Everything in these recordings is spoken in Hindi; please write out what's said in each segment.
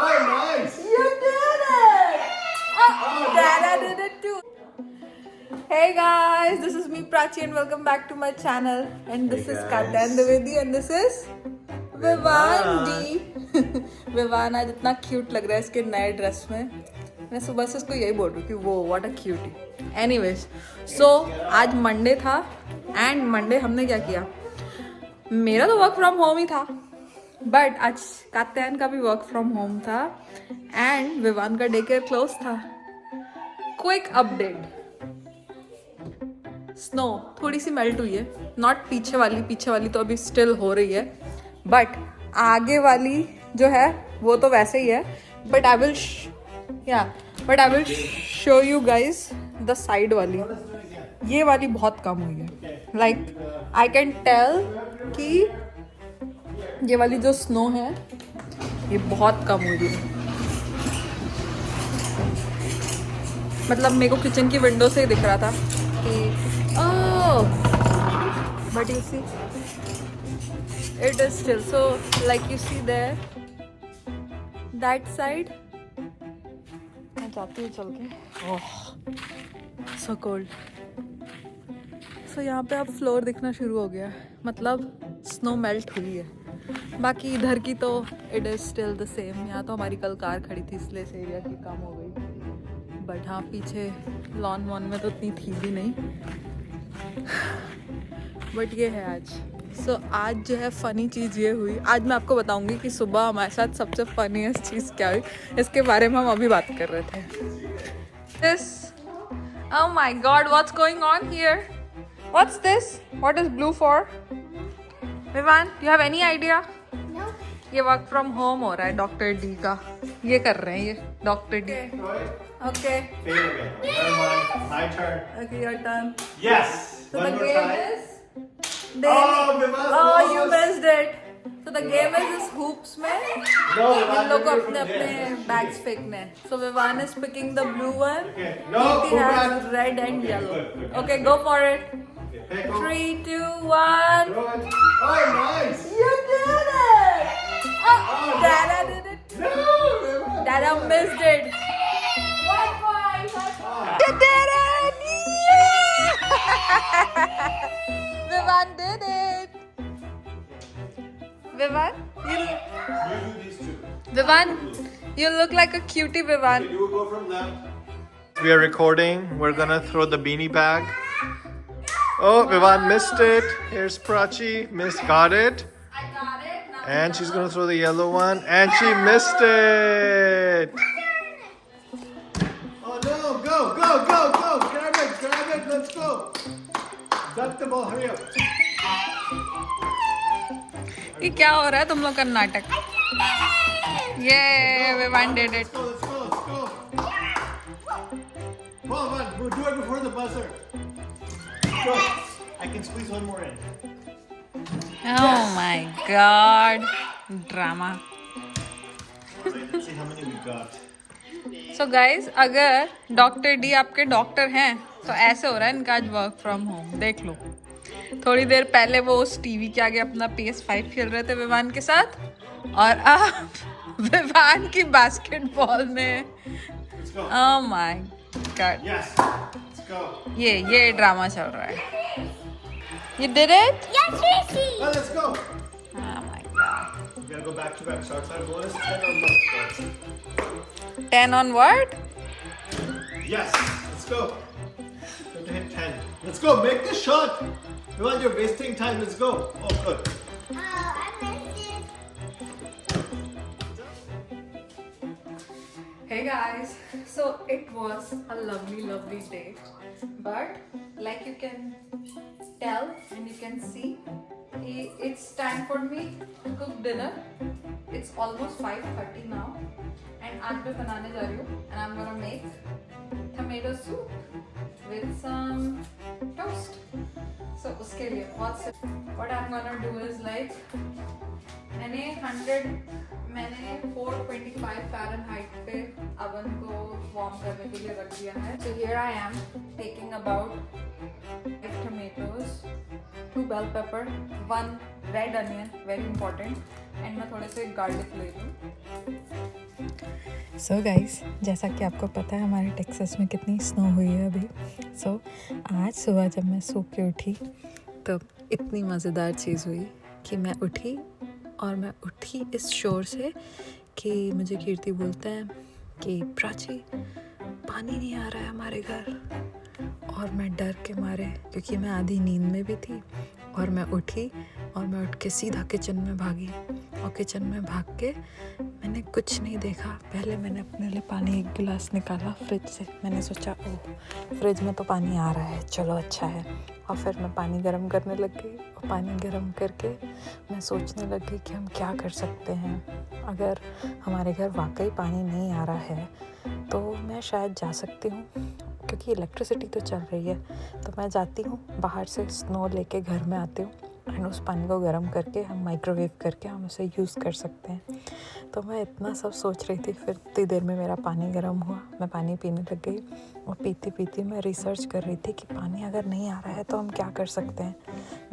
Oh, nice! You did it! Dada did it too. Hey guys, this is me Prachi and welcome back to my channel. And this Hey is guys. Katyan Dwivedi and this is Vivaan जी. विवान आज इतना क्यूट लग रहा है इसके नए ड्रेस में. मैं सुबह से उसको यही बोल रही हूँ कि वो व्हाट अ क्यूटी. एनीवेज, सो आज मंडे था एंड मंडे हमने क्या किया. मेरा तो वर्क फ्रॉम होम ही था बट आज कात्यायन का भी वर्क फ्रॉम होम था एंड विवान का डे केयर क्लोज था. क्विक अपडेट, स्नो थोड़ी सी मेल्ट हुई है. नॉट पीछे वाली तो अभी स्टिल हो रही है बट आगे वाली जो है वो तो वैसे ही है. But I will show you guys the side वाली. ये वाली बहुत कम हुई है. लाइक आई कैन टेल कि ये वाली जो स्नो है ये बहुत कम हुई है. मतलब मेरे को किचन की विंडो से ही दिख रहा था कि but you see it is still so like you see there that side. मैं जाती हूँ चल के. ओह so cold. so यहाँ पे अब फ्लोर दिखना शुरू हो गया है, मतलब स्नो मेल्ट हुई है. बाकी इधर की तो it is still the same. यहाँ तो हमारी कल कार खड़ी थी इसलिए इस एरिया की कम हो गई. बट हाँ पीछे लॉन वॉन में तो इतनी थी भी नहीं. बट ये है आज. सो आज जो है फ़नी चीज़ ये हुई. आज मैं आपको बताऊंगी कि सुबह हमारे साथ सबसे फनीएस्ट चीज़ क्या हुई. इसके बारे में हम अभी बात कर रहे थे. This oh my god what's going on here. What's this. What is blue for. Vivaan you have any idea. ये वर्क फ्रॉम होम हो रहा है डॉक्टर डी का. ये कर रहे हैं ये doctor D. Okay Never mind. My turn. Okay your turn. Yes! So One the more game time. is Vivan you lost. missed it. So the game is इस hoops में No, इन लोग को Vivan, अपने you're अपने from there. bags फेंकने. So Vivan is picking the blue one. Okay. No, Preeti go has back. red and Okay, yellow. good. Okay, go for it. Okay, pick 'em. 3, 2, 1. Throw it. Oh, nice! You did it. Oh, Dada did it. No! Vivan. Dada missed it. 1 point. Ah. You did it. Yeah. Vivan did it. Vivan, You do these two. Vivan, you look like a cutie, Vivan. You go from left. We are recording. We're gonna throw the beanie bag. Oh, Vivan missed it. Here's Prachi. Miss got it. I got it. Now And she's gonna throw the yellow one. And she missed it. Oh no, go, go, go, go. Grab it, let's go. Duck the ball, hurry up. ये क्या हो रहा है तुम लोग का नाटक. ये Vivan did it. Let's go. Come on, we'll do it before the buzzer. Go. I can squeeze one more in. Oh my God, drama. Let's see how many we got. So guys, अगर डॉक्टर डी आपके डॉक्टर हैं तो ऐसे हो रहा है इनका आज वर्क फ्रॉम होम. देख लो, थोड़ी देर पहले वो उस टीवी के आगे अपना PS5 खेल रहे थे विवान के साथ और अब विवान की बास्केटबॉल में. Let's go. Oh my God, Yes. Let's go. ये ड्रामा चल रहा है. You did it? Oh, let's go. Oh my God. We gotta go back to back. Sharp side bonus. 10 on left. 10 on what? Yes. Let's go. Have to hit 10. Let's go. Make the shot. Come on, you're wasting time. Let's go. Oh, good. Hey guys, so it was a lovely day, but like you can tell and you can see, it's time for me to cook dinner. It's almost 5:30 now and आज मैं बनाने जा रही हूँ and I'm gonna make tomato soup with some toast. So उसके लिए what I'm gonna do is like मैंने 425 फ़ारेनहाइट पे अवन को वार्म करने के लिए रख दिया है. So here I am taking about 5 tomatoes, 2 bell pepper, 1 red onion, very important, and मैं थोड़े से गार्लिक ले लूँ। सो गाइस, जैसा कि आपको पता है हमारे टेक्सास में कितनी स्नो हुई है अभी। सो आज सुबह जब मैं सो के उठी तो इतनी मज़ेदार चीज़ हुई कि मैं उठी इस शोर से कि मुझे कीर्ति बोलता है कि प्राची पानी नहीं आ रहा है हमारे घर। और मैं डर के मारे, क्योंकि मैं आधी नींद में भी थी, और मैं उठी और मैं उठ के सीधा किचन में भागी। और किचन में भाग के मैंने कुछ नहीं देखा। पहले मैंने अपने लिए पानी एक गिलास निकाला फ्रिज से। मैंने सोचा ओह फ्रिज में तो पानी आ रहा है, चलो अच्छा है। और फिर मैं पानी गर्म करने लग गई, और पानी गर्म करके मैं सोचने लग गई कि हम क्या कर सकते हैं। अगर हमारे घर वाकई पानी नहीं आ रहा है तो मैं शायद जा सकती हूँ, क्योंकि इलेक्ट्रिसिटी तो चल रही है। तो मैं जाती हूँ बाहर से स्नो लेके घर में आती हूँ, एंड उस पानी को गर्म करके हम माइक्रोवेव करके हम उसे यूज़ कर सकते हैं। तो मैं इतना सब सोच रही थी। फिर इतनी देर में मेरा पानी गर्म हुआ, मैं पानी पीने लग गई, और पीती पीती मैं रिसर्च कर रही थी कि पानी अगर नहीं आ रहा है तो हम क्या कर सकते हैं।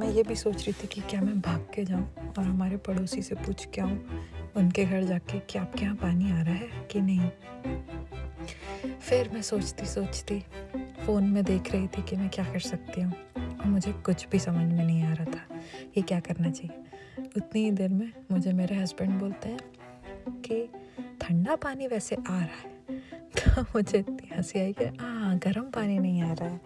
मैं ये भी सोच रही थी कि क्या मैं भाग के जाऊँ और हमारे पड़ोसी से पूछ के आऊँ उनके घर जाके कि आपके यहाँ पानी आ रहा है कि नहीं। फिर मैं सोचती फ़ोन में देख रही थी कि मैं क्या कर सकती हूँ, और मुझे कुछ भी समझ में नहीं आ रहा था कि क्या करना चाहिए। उतनी ही देर में मुझे मेरे हस्बैंड बोलते हैं कि ठंडा पानी वैसे आ रहा है। तो मुझे इतनी हंसी आई कि हाँ, गर्म पानी नहीं आ रहा है,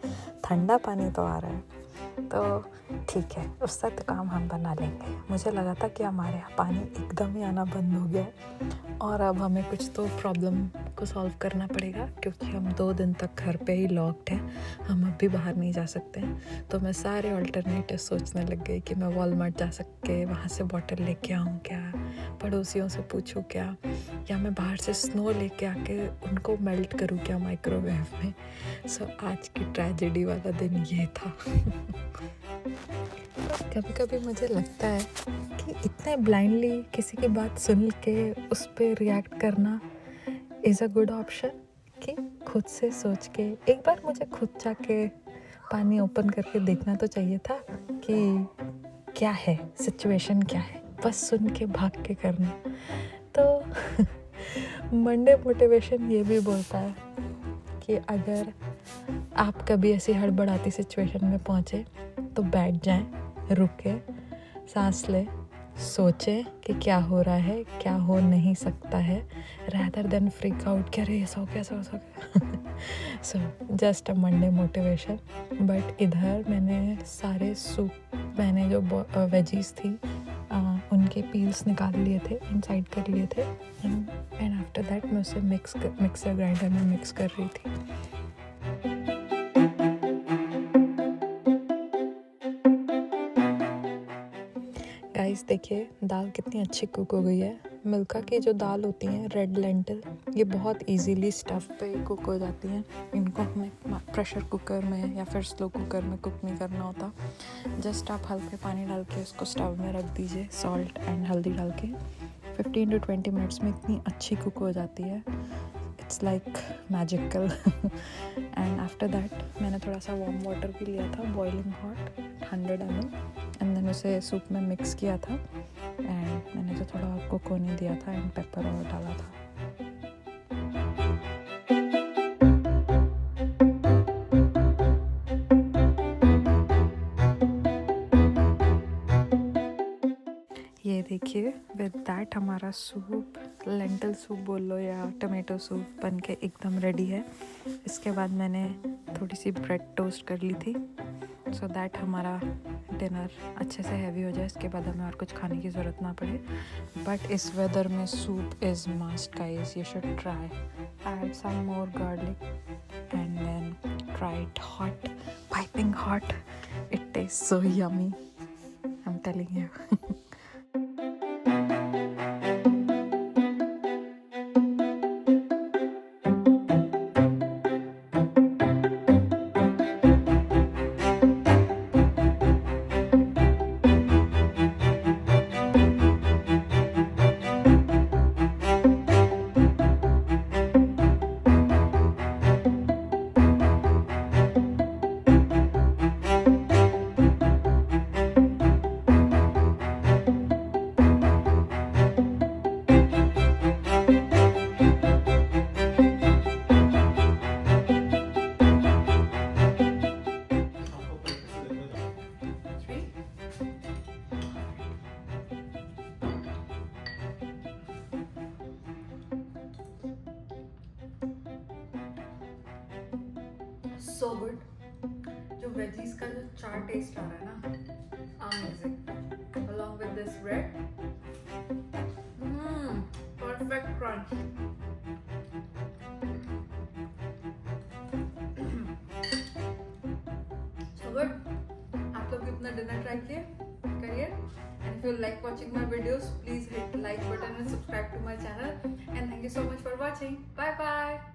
ठंडा पानी तो आ रहा है। तो ठीक है, उसका तो काम हम बना लेंगे। मुझे लगा था कि हमारे यहाँ पानी एकदम ही आना बंद हो गया है, और अब हमें कुछ तो प्रॉब्लम को सॉल्व करना पड़ेगा, क्योंकि हम 2 दिन तक घर पे ही लॉक्ड हैं, हम अब भी बाहर नहीं जा सकते हैं। तो मैं सारे अल्टरनेटिव सोचने लग गई कि मैं वॉलमार्ट जा सके, वहाँ से बॉटल लेके आऊँ क्या, पड़ोसियों से पूछूँ क्या, या मैं बाहर से स्नो लेके आके उनको मेल्ट करूँ क्या माइक्रोवेव में। सो आज की ट्रेजेडी वाला दिन ये था। कभी कभी मुझे लगता है कि इतने ब्लाइंडली किसी की बात सुन के उस पर रिएक्ट करना इज़ अ गुड ऑप्शन, कि खुद से सोच के एक बार मुझे खुद जाके पानी ओपन करके देखना तो चाहिए था कि क्या है सिचुएशन, क्या है, बस सुन के भाग के करना। तो मंडे मोटिवेशन ये भी बोलता है कि अगर आप कभी ऐसी हड़बड़ाती सिचुएशन में पहुँचे तो बैठ जाएं, रुके, सांस लें, सोचें कि क्या हो रहा है, क्या हो नहीं सकता है, rather than freak out कि अरे ऐसा हो गया, ऐसा हो गया। So just a Monday motivation. But इधर मैंने सारे सूप, मैंने जो वेजीज थी उनके पील्स निकाल लिए थे, इनसाइड कर लिए थे, एंड आफ्टर दैट मैं उसे मिक्सर ग्राइंडर में मिक्स कर रही थी। गाइस देखिए दाल कितनी अच्छी कुक हो गई है। मिल्का की जो दाल होती हैं रेड लेंटिल, ये बहुत इजीली स्टफ पे कुक हो जाती हैं। इनको हमें प्रेशर कुकर में या फिर स्लो कुकर में कुक नहीं करना होता। जस्ट आप हल्के पानी डाल के उसको स्टव में रख दीजिए, सॉल्ट एंड हल्दी डाल के 15 to 20 मिनट्स में इतनी अच्छी कुक हो जाती है। It's like magical. And after that मैंने थोड़ा सा वार्म वाटर भी लिया था, boiling hot 100 ml, and then उसे सूप में मिक्स किया था, एंड मैंने जो थोड़ा कुक होने दिया था एंड पेपर और डाला था। ये देखिए विद दैट हमारा सूप, लेंटिल सूप बोल लो या टमाटो सूप, बन के एकदम रेडी है। इसके बाद मैंने थोड़ी सी ब्रेड टोस्ट कर ली थी, सो दैट हमारा डिनर अच्छे से हैवी हो जाए, इसके बाद हमें और कुछ खाने की ज़रूरत ना पड़े। बट इस वेदर में soup is must guys, you should try. Add some more garlic and then try it hot, piping hot. It taste so yummy, I am telling you. so good. जो वेजीज का जो चार टेस्ट आ रहा है ना, amazing. Along with this bread, perfect crunch. So good. आप लोग भी अपना डिनर ट्राई करिए. And if you like watching my videos, please hit like button and subscribe to my channel. And thank you so much for watching. Bye bye.